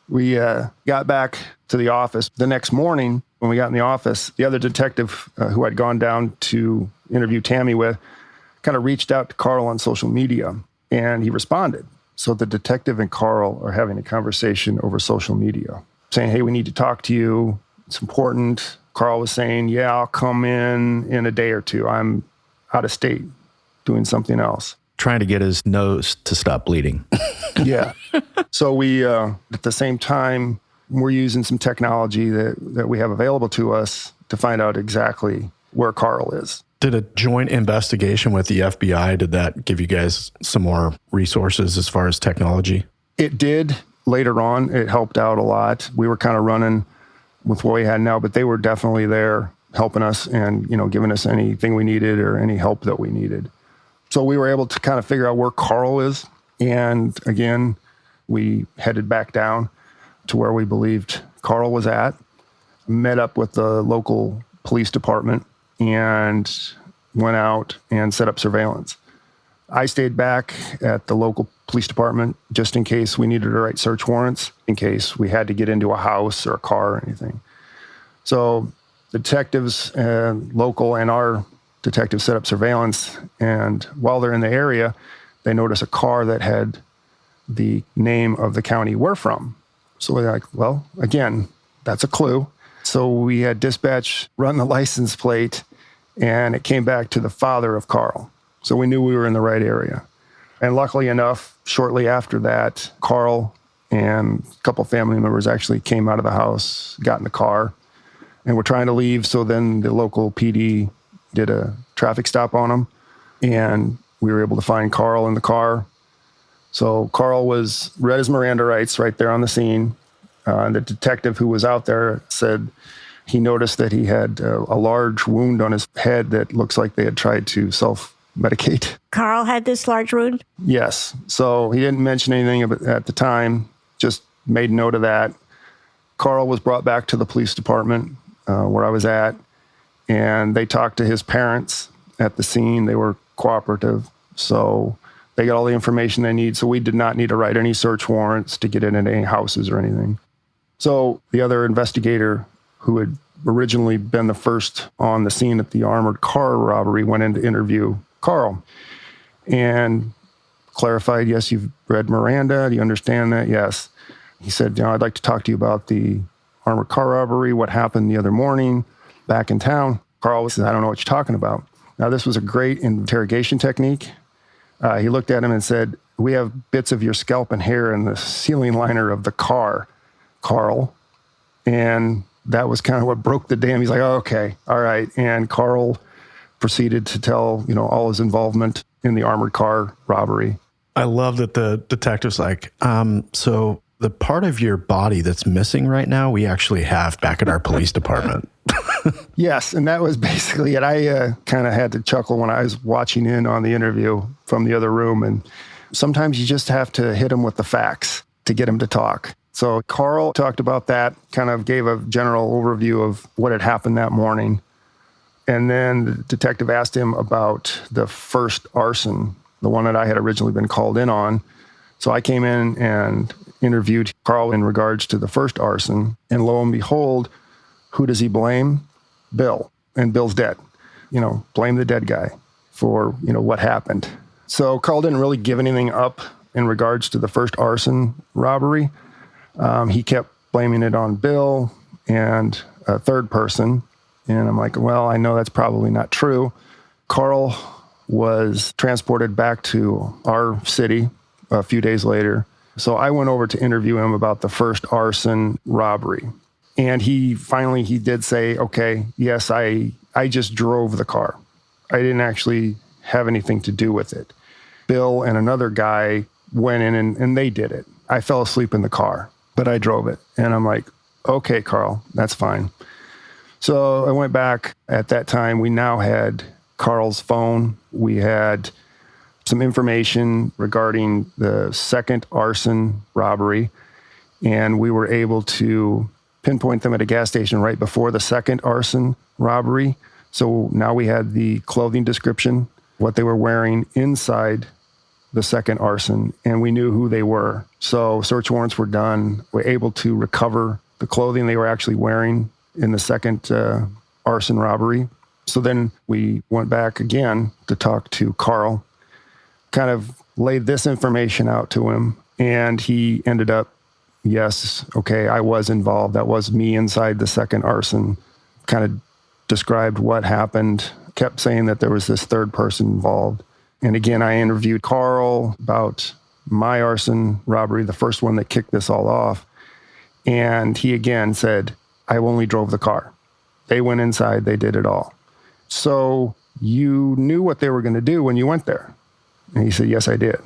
we got back to the office. The next morning, when we got in the office, the other detective who I'd gone down to interview Tammy with kind of reached out to Carl on social media, and he responded. So the detective and Carl are having a conversation over social media, saying, hey, we need to talk to you. It's important. Carl was saying, yeah, I'll come in a day or two. I'm out of state doing something else. Trying to get his nose to stop bleeding. Yeah. So we, at the same time, we're using some technology that we have available to us to find out exactly where Carl is. Did a joint investigation with the FBI, did that give you guys some more resources as far as technology? It did. Later on, it helped out a lot. We were kind of running with what we had now, but they were definitely there helping us and, giving us anything we needed or any help that we needed. So we were able to kind of figure out where Carl is. And again, we headed back down to where we believed Carl was at, met up with the local police department, and went out and set up surveillance. I stayed back at the local police department just in case we needed to write search warrants, in case we had to get into a house or a car or anything. So the detectives, local and our detectives, set up surveillance. And while they're in the area, they notice a car that had the name of the county we're from. So we're like, well, again, that's a clue. So we had dispatch run the license plate, and it came back to the father of Carl. So we knew we were in the right area. And luckily enough, shortly after that, Carl and a couple family members actually came out of the house, got in the car, and were trying to leave. So then the local PD did a traffic stop on them, and we were able to find Carl in the car. So Carl was read his Miranda rights right there on the scene. And the detective who was out there said he noticed that he had a large wound on his head that looks like they had tried to self-medicate. Carl had this large wound? Yes. So he didn't mention anything at the time, just made note of that. Carl was brought back to the police department where I was at, and they talked to his parents at the scene. They were cooperative, so they got all the information they need. So we did not need to write any search warrants to get into any houses or anything. So the other investigator who had originally been the first on the scene at the armored car robbery went in to interview Carl and clarified, yes, you've read Miranda. Do you understand that? Yes. He said, I'd like to talk to you about the armored car robbery, what happened the other morning back in town. Carl said, I don't know what you're talking about. Now, this was a great interrogation technique. He looked at him and said, we have bits of your scalp and hair in the ceiling liner of the car, Carl. And that was kind of what broke the dam. He's like, oh, okay, all right. And Carl proceeded to tell, all his involvement in the armored car robbery. I love that the detective's like, so the part of your body that's missing right now, we actually have back at our police department. Yes, and that was basically it. I kind of had to chuckle when I was watching in on the interview from the other room. And sometimes you just have to hit him with the facts to get him to talk. So Carl talked about that, kind of gave a general overview of what had happened that morning. And then the detective asked him about the first arson, the one that I had originally been called in on. So I came in and interviewed Carl in regards to the first arson. And lo and behold, who does he blame? Bill. And Bill's dead. Blame the dead guy for, what happened. So Carl didn't really give anything up in regards to the first arson robbery. He kept blaming it on Bill and a third person. And I'm like, well, I know that's probably not true. Carl was transported back to our city a few days later. So I went over to interview him about the first arson robbery. And he did say, okay, yes, I just drove the car. I didn't actually have anything to do with it. Bill and another guy went in and they did it. I fell asleep in the car, but I drove it. And I'm like, okay, Carl, that's fine. So I went back. At that time, we now had Carl's phone. We had some information regarding the second arson robbery, and we were able to pinpoint them at a gas station right before the second arson robbery. So now we had the clothing description, what they were wearing inside the second arson, and we knew who they were. So search warrants were done. We were able to recover the clothing they were actually wearing in the second arson robbery. So then we went back again to talk to Carl, kind of laid this information out to him, and he ended up, yes, okay, I was involved. That was me inside the second arson. Kind of described what happened, kept saying that there was this third person involved. And again, I interviewed Carl about my arson robbery, the first one that kicked this all off. And he again said, I only drove the car. They went inside, they did it all. So you knew what they were going to do when you went there. And he said, yes, I did.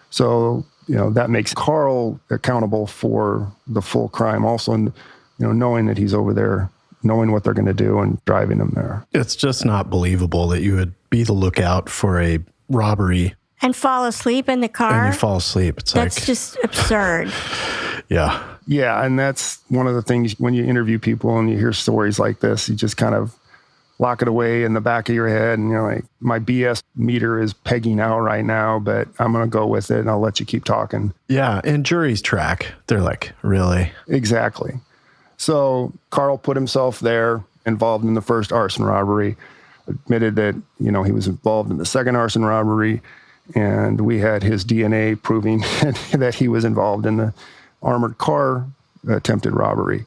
So, that makes Carl accountable for the full crime also, and, knowing that he's over there, knowing what they're going to do and driving them there. It's just not believable that you would be the lookout for a robbery. And fall asleep in the car? And you fall asleep. That's just absurd. Yeah. Yeah, and that's one of the things when you interview people and you hear stories like this, you just kind of lock it away in the back of your head. And you're like, my BS meter is pegging out right now, but I'm going to go with it and I'll let you keep talking. Yeah. And juries track. They're like, really? Exactly. So Carl put himself there, involved in the first arson robbery, admitted that, he was involved in the second arson robbery. And we had his DNA proving that he was involved in the armored car attempted robbery.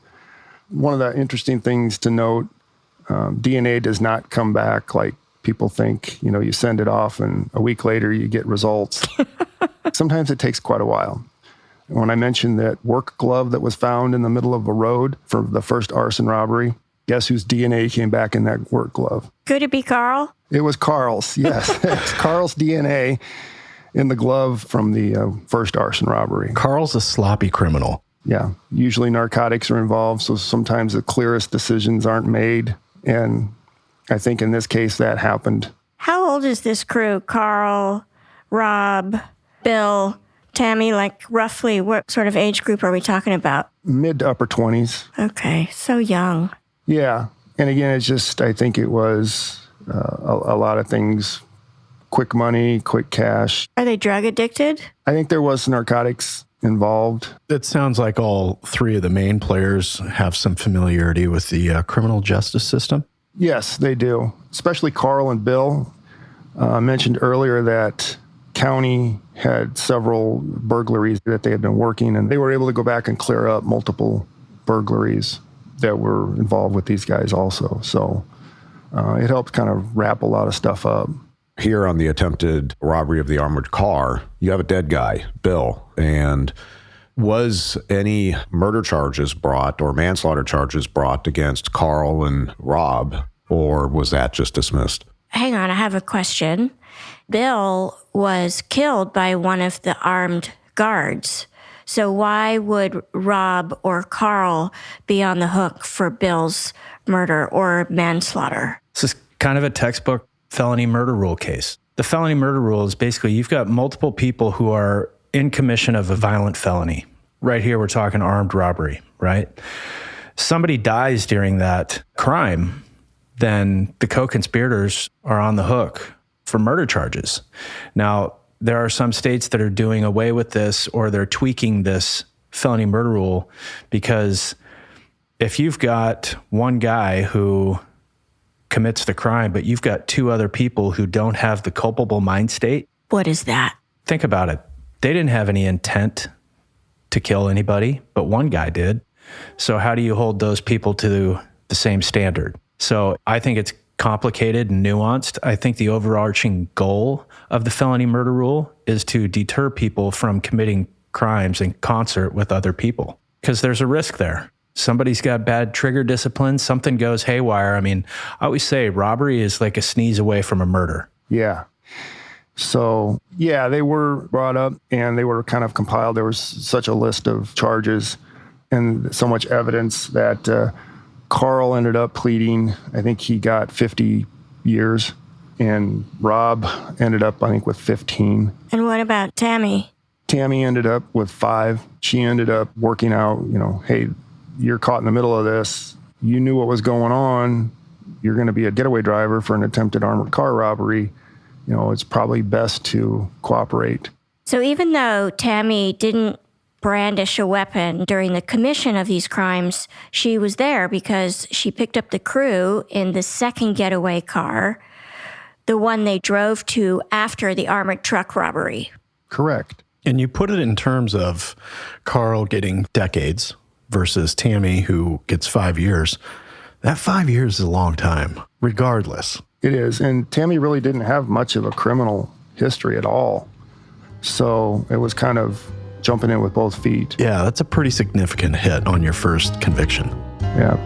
One of the interesting things to note, DNA does not come back like people think. You send it off and a week later you get results. Sometimes it takes quite a while. When I mentioned that work glove that was found in the middle of a road for the first arson robbery, guess whose DNA came back in that work glove? Could it be Carl? It was Carl's, yes. It's Carl's DNA in the glove from the first arson robbery. Carl's a sloppy criminal. Yeah. Usually narcotics are involved, so sometimes the clearest decisions aren't made. And I think in this case that happened. How old is this crew? Carl, Rob, Bill, Tammy, like roughly what sort of age group are we talking about? Mid to upper 20s. Okay, so young. Yeah. And again, it's just, I think it was a lot of things, quick money, quick cash. Are they drug addicted? I think there was narcotics involved. It sounds like all three of the main players have some familiarity with the criminal justice system. Yes, they do. Especially Carl and Bill. I mentioned earlier that county had several burglaries that they had been working, and they were able to go back and clear up multiple burglaries that were involved with these guys also. So it helped kind of wrap a lot of stuff up. Here on the attempted robbery of the armored car, you have a dead guy, Bill. And was any murder charges brought or manslaughter charges brought against Carl and Rob, or was that just dismissed? Hang on, I have a question. Bill was killed by one of the armed guards. So why would Rob or Carl be on the hook for Bill's murder or manslaughter? This is kind of a textbook felony murder rule case. The felony murder rule is basically you've got multiple people who are in commission of a violent felony. Right here, we're talking armed robbery, right? Somebody dies during that crime, then the co-conspirators are on the hook for murder charges. Now, there are some states that are doing away with this or they're tweaking this felony murder rule because if you've got one guy who commits the crime, but you've got two other people who don't have the culpable mind state. What is that? Think about it. They didn't have any intent to kill anybody, but one guy did. So how do you hold those people to the same standard? So I think it's complicated and nuanced. I think the overarching goal of the felony murder rule is to deter people from committing crimes in concert with other people because there's a risk there. Somebody's got bad trigger discipline, something goes haywire. I mean, I always say robbery is like a sneeze away from a murder. Yeah. So, yeah, they were brought up and they were kind of compiled. There was such a list of charges and so much evidence that Carl ended up pleading. I think he got 50 years and Rob ended up, I think, with 15. And what about Tammy? Tammy ended up with 5. She ended up working out, hey, you're caught in the middle of this. You knew what was going on. You're going to be a getaway driver for an attempted armored car robbery. It's probably best to cooperate. So even though Tammy didn't brandish a weapon during the commission of these crimes, she was there because she picked up the crew in the second getaway car, the one they drove to after the armored truck robbery. Correct. And you put it in terms of Carl getting decades versus Tammy, who gets 5 years. That 5 years is a long time, regardless. It is. And Tammy really didn't have much of a criminal history at all. So it was kind of jumping in with both feet. Yeah, that's a pretty significant hit on your first conviction. Yeah.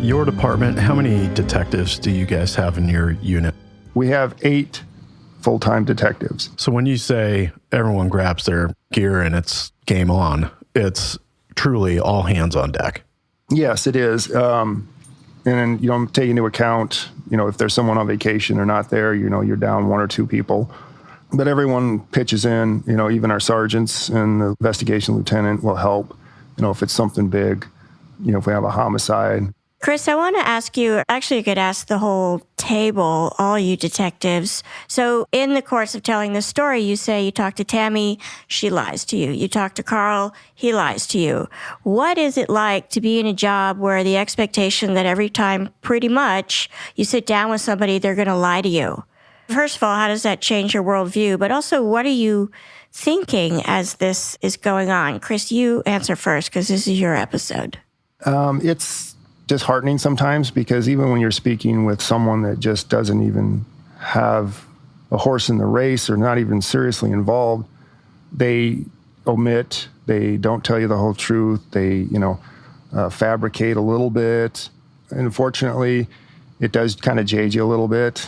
Your department, how many detectives do you guys have in your unit? We have 8 full-time detectives. So when you say everyone grabs their gear and it's game on, it's truly all hands on deck. Yes, it is. And then, take into account, if there's someone on vacation or not there, you're down one or two people. But everyone pitches in, even our sergeants and the investigation lieutenant will help, if it's something big, if we have a homicide. Chris, I want to ask you, actually, you could ask the whole table, all you detectives. So in the course of telling this story, you say you talk to Tammy, she lies to you. You talk to Carl, he lies to you. What is it like to be in a job where the expectation that every time, pretty much, you sit down with somebody, they're going to lie to you? First of all, how does that change your worldview? But also, what are you thinking as this is going on? Chris, you answer first, because this is your episode. It's disheartening sometimes, because even when you're speaking with someone that just doesn't even have a horse in the race or not even seriously involved, they omit, they don't tell you the whole truth, they, fabricate a little bit. And unfortunately, it does kind of jade you a little bit,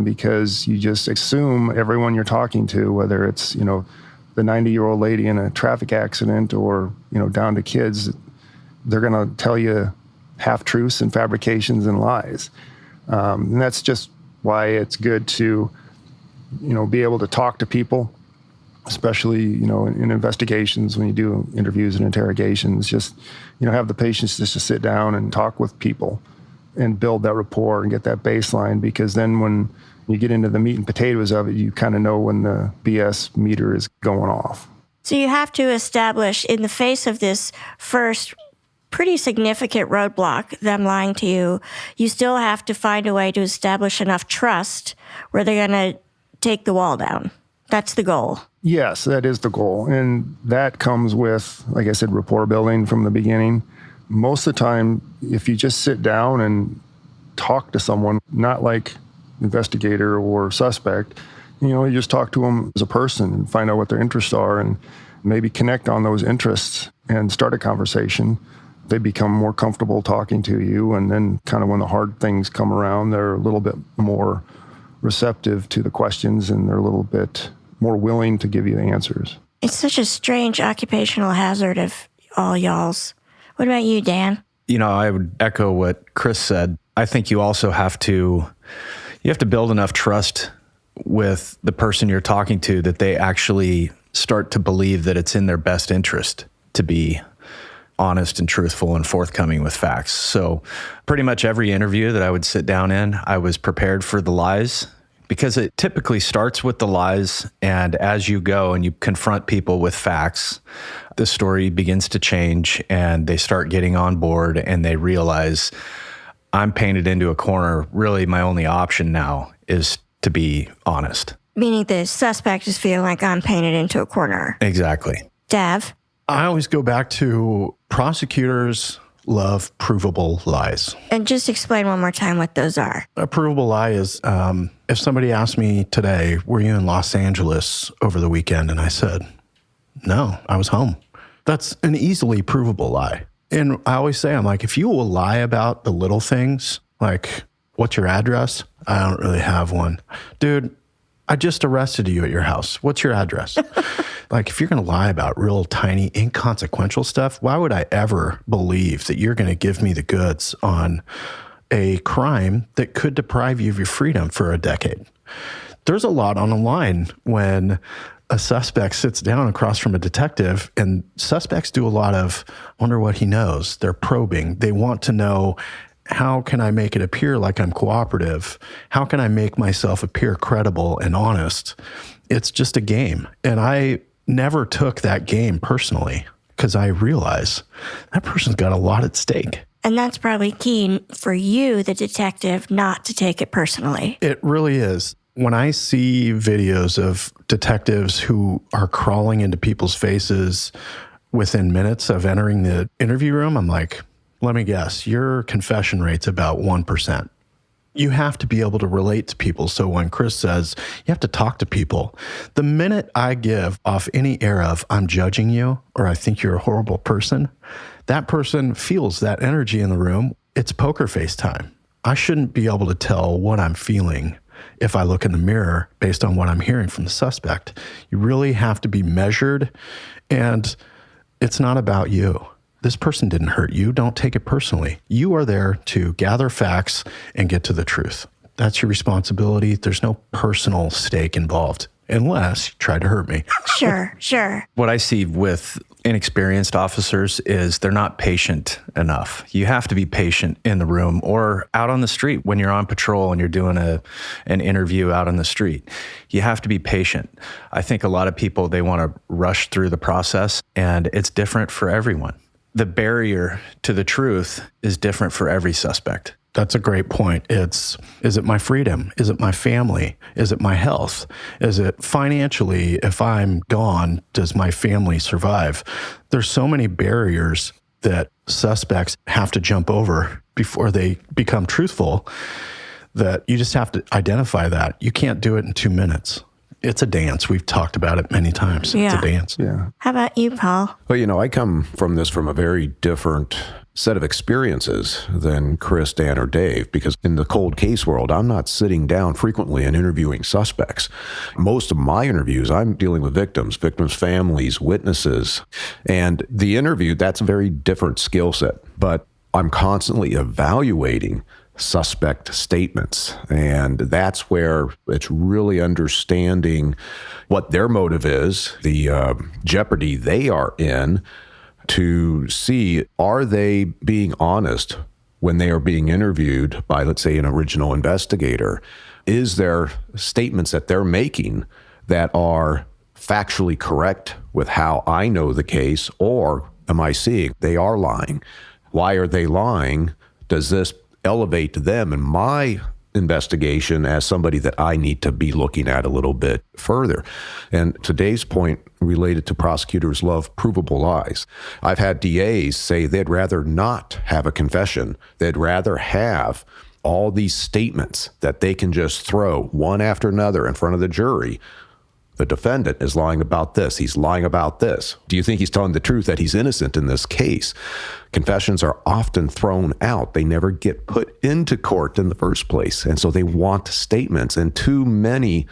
because you just assume everyone you're talking to, whether it's, the 90-year-old lady in a traffic accident or, down to kids, they're going to tell you half-truths and fabrications and lies. And that's just why it's good to, be able to talk to people, especially, in investigations, when you do interviews and interrogations, just, have the patience just to sit down and talk with people and build that rapport and get that baseline, because then when you get into the meat and potatoes of it, you kind of know when the BS meter is going off. So you have to establish, in the face of this first pretty significant roadblock, them lying to you, you still have to find a way to establish enough trust where they're going to take the wall down. That's the goal. Yes, that is the goal. And that comes with, like I said, rapport building from the beginning. Most of the time, if you just sit down and talk to someone, not like investigator or suspect, you just talk to them as a person and find out what their interests are and maybe connect on those interests and start a conversation. They become more comfortable talking to you, and then kind of when the hard things come around, they're a little bit more receptive to the questions, and they're a little bit more willing to give you the answers. It's such a strange occupational hazard of all y'all's. What about you, Dan? I would echo what Chris said. I think you also have to build enough trust with the person you're talking to that they actually start to believe that it's in their best interest to be honest and truthful and forthcoming with facts. So pretty much every interview that I would sit down in, I was prepared for the lies, because it typically starts with the lies. And as you go and you confront people with facts, the story begins to change and they start getting on board and they realize, I'm painted into a corner. Really, my only option now is to be honest. Meaning the suspect is feeling like I'm painted into a corner. Exactly. Dav? I always go back to prosecutors love provable lies. And just explain one more time what those are. A provable lie is if somebody asked me today, were you in Los Angeles over the weekend? And I said, no, I was home. That's an easily provable lie. And I always say, I'm like, if you will lie about the little things, like, what's your address? I don't really have one. Dude, I just arrested you at your house. What's your address? Like, if you're going to lie about real tiny, inconsequential stuff, why would I ever believe that you're going to give me the goods on a crime that could deprive you of your freedom for a decade? There's a lot on the line when a suspect sits down across from a detective, and suspects do a lot of, wonder what he knows. They're probing. They want to know, how can I make it appear like I'm cooperative? How can I make myself appear credible and honest? It's just a game. And I never took that game personally, because I realize that person's got a lot at stake. And that's probably key for you, the detective, not to take it personally. It really is. When I see videos of detectives who are crawling into people's faces within minutes of entering the interview room, I'm like, let me guess, your confession rate's about 1%. You have to be able to relate to people. So when Chris says you have to talk to people, the minute I give off any air of I'm judging you or I think you're a horrible person, that person feels that energy in the room. It's poker face time. I shouldn't be able to tell what I'm feeling if I look in the mirror based on what I'm hearing from the suspect. You really have to be measured, and it's not about you. This person didn't hurt you. Don't take it personally. You are there to gather facts and get to the truth. That's your responsibility. There's no personal stake involved unless you try to hurt me. Sure. What I see with inexperienced officers is they're not patient enough. You have to be patient in the room or out on the street when you're on patrol and you're doing an interview out on the street. You have to be patient. I think a lot of people, they want to rush through the process, and it's different for everyone. The barrier to the truth is different for every suspect. That's a great point. Is it my freedom? Is it my family? Is it my health? Is it financially, if I'm gone, does my family survive? There's so many barriers that suspects have to jump over before they become truthful that you just have to identify that. You can't do it in 2 minutes. It's a dance. We've talked about it many times. Yeah. It's a dance. Yeah. How about you, Paul? Well, I come from a very different set of experiences than Chris, Dan, or Dave, because in the cold case world, I'm not sitting down frequently and interviewing suspects. Most of my interviews, I'm dealing with victims, families, witnesses. And the interview, that's a very different skill set. But I'm constantly evaluating suspect statements. And that's where it's really understanding what their motive is, the jeopardy they are in, to see, are they being honest when they are being interviewed by, let's say, an original investigator? Is there statements that they're making that are factually correct with how I know the case, or am I seeing they are lying? Why are they lying? Does this elevate them in my investigation as somebody that I need to be looking at a little bit further? And today's point related to prosecutors love provable lies. I've had DAs say they'd rather not have a confession. They'd rather have all these statements that they can just throw one after another in front of the jury. The defendant is lying about this. He's lying about this. Do you think he's telling the truth that he's innocent in this case? Confessions are often thrown out. They never get put into court in the first place. And so they want statements. And too many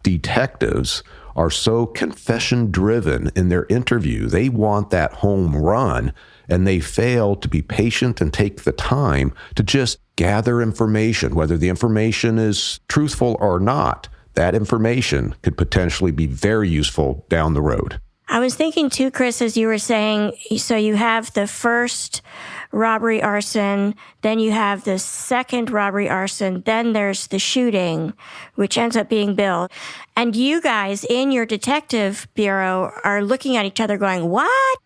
detectives are so confession-driven in their interview. They want that home run, and they fail to be patient and take the time to just gather information, whether the information is truthful or not. That information could potentially be very useful down the road. I was thinking too, Chris, as you were saying, so you have the first robbery arson, then you have the second robbery arson, then there's the shooting, which ends up being Bill. And you guys in your detective bureau are looking at each other going, what?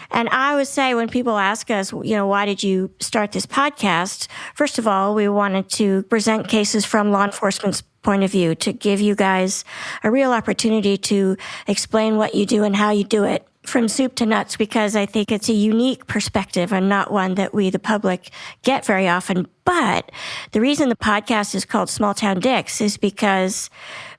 And I would say when people ask us, why did you start this podcast? First of all, we wanted to present cases from law enforcement's point of view, to give you guys a real opportunity to explain what you do and how you do it from soup to nuts, because I think it's a unique perspective and not one that we, the public, get very often. But the reason the podcast is called Small Town Dicks is because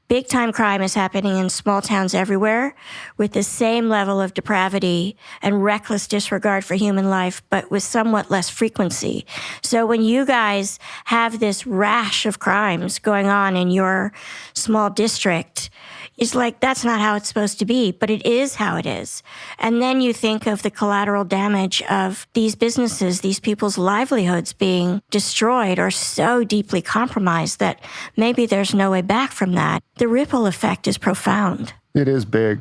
big time crime is happening in small towns everywhere with the same level of depravity and reckless disregard for human life, but with somewhat less frequency. So when you guys have this rash of crimes going on in your small district, it's like, that's not how it's supposed to be, but it is how it is. And then you think of the collateral damage of these businesses, these people's livelihoods being destroyed or so deeply compromised that maybe there's no way back from that. The ripple effect is profound. It is big.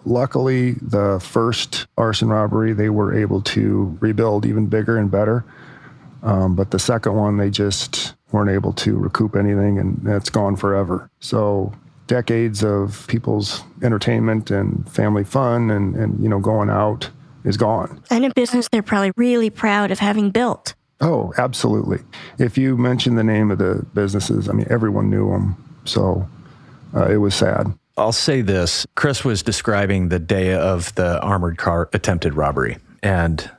Luckily, the first arson robbery, they were able to rebuild even bigger and better. But the second one, they just weren't able to recoup anything, and it's gone forever. So decades of people's entertainment and family fun and going out is gone. And a business they're probably really proud of having built. Oh, absolutely. If you mention the name of the businesses, everyone knew them. So it was sad. I'll say this. Chris was describing the day of the armored car attempted robbery. And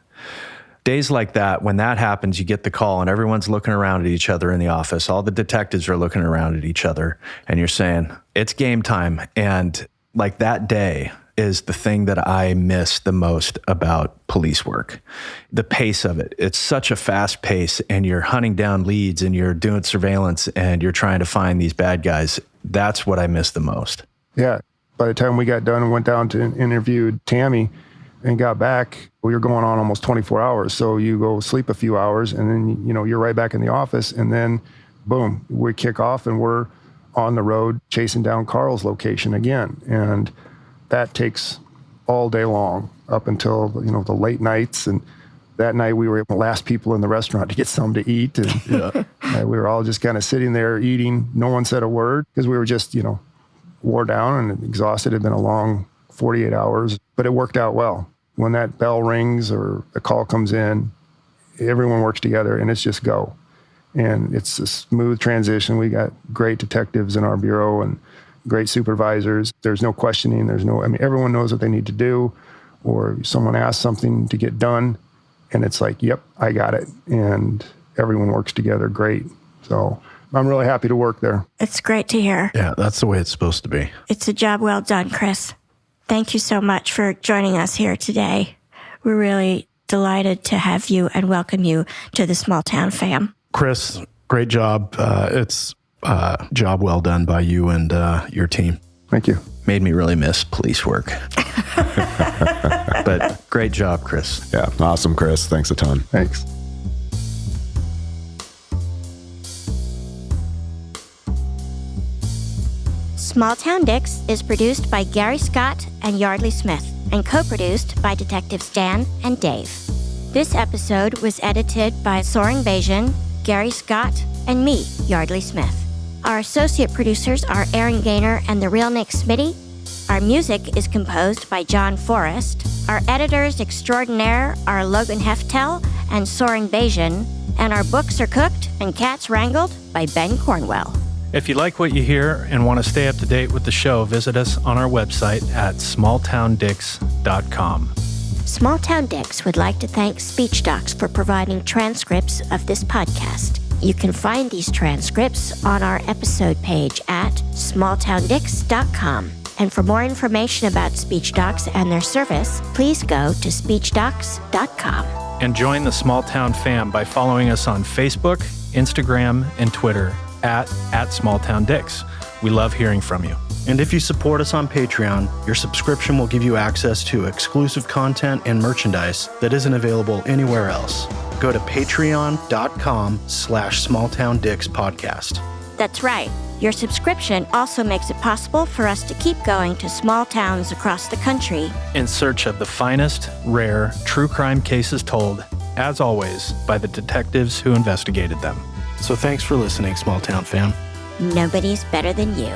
days like that, when that happens, you get the call and everyone's looking around at each other in the office. All the detectives are looking around at each other and you're saying, it's game time. And like that day is the thing that I miss the most about police work. The pace of it. It's such a fast pace and you're hunting down leads and you're doing surveillance and you're trying to find these bad guys. That's what I miss the most. Yeah. By the time we got done and went down to interview Tammy and got back, we were going on almost 24 hours. So you go sleep a few hours and then, you're right back in the office. And then boom, we kick off and we're on the road chasing down Carl's location again. And that takes all day long up until, the late nights. And that night we were the last people in the restaurant to get something to eat. And we were all just kind of sitting there eating. No one said a word because we were just, wore down and exhausted. It had been a long 48 hours, but it worked out well. When that bell rings or the call comes in, everyone works together and it's just go. And it's a smooth transition. We got great detectives in our bureau and great supervisors. There's no questioning. Everyone knows what they need to do, or someone asks something to get done and it's like, yep, I got it. And everyone works together great. So I'm really happy to work there. It's great to hear. Yeah, that's the way it's supposed to be. It's a job well done, Chris. Thank you so much for joining us here today. We're really delighted to have you and welcome you to the Small Town Fam. Chris, great job. It's a job well done by you and your team. Thank you. Made me really miss police work. But great job, Chris. Yeah, awesome, Chris. Thanks a ton. Thanks. Small Town Dicks is produced by Gary Scott and Yardley Smith and co-produced by Detectives Dan and Dave. This episode was edited by Soren Bajan, Gary Scott, and me, Yardley Smith. Our associate producers are Aaron Gaynor and the real Nick Smitty. Our music is composed by John Forrest. Our editors extraordinaire are Logan Heftel and Soren Bajan, and our books are cooked and cats wrangled by Ben Cornwell. If you like what you hear and want to stay up to date with the show, visit us on our website at smalltowndicks.com. Small Town Dicks would like to thank Speech Docs for providing transcripts of this podcast. You can find these transcripts on our episode page at smalltowndicks.com. And for more information about Speech Docs and their service, please go to speechdocs.com. And join the Small Town Fam by following us on Facebook, Instagram, and Twitter at SmallTownDicks. We love hearing from you. And if you support us on Patreon, your subscription will give you access to exclusive content and merchandise that isn't available anywhere else. Go to patreon.com/smalltowndickspodcast. That's right. Your subscription also makes it possible for us to keep going to small towns across the country In search of the finest, rare, true crime cases told, as always, by the detectives who investigated them. So thanks for listening, Small Town Fam. Nobody's better than you.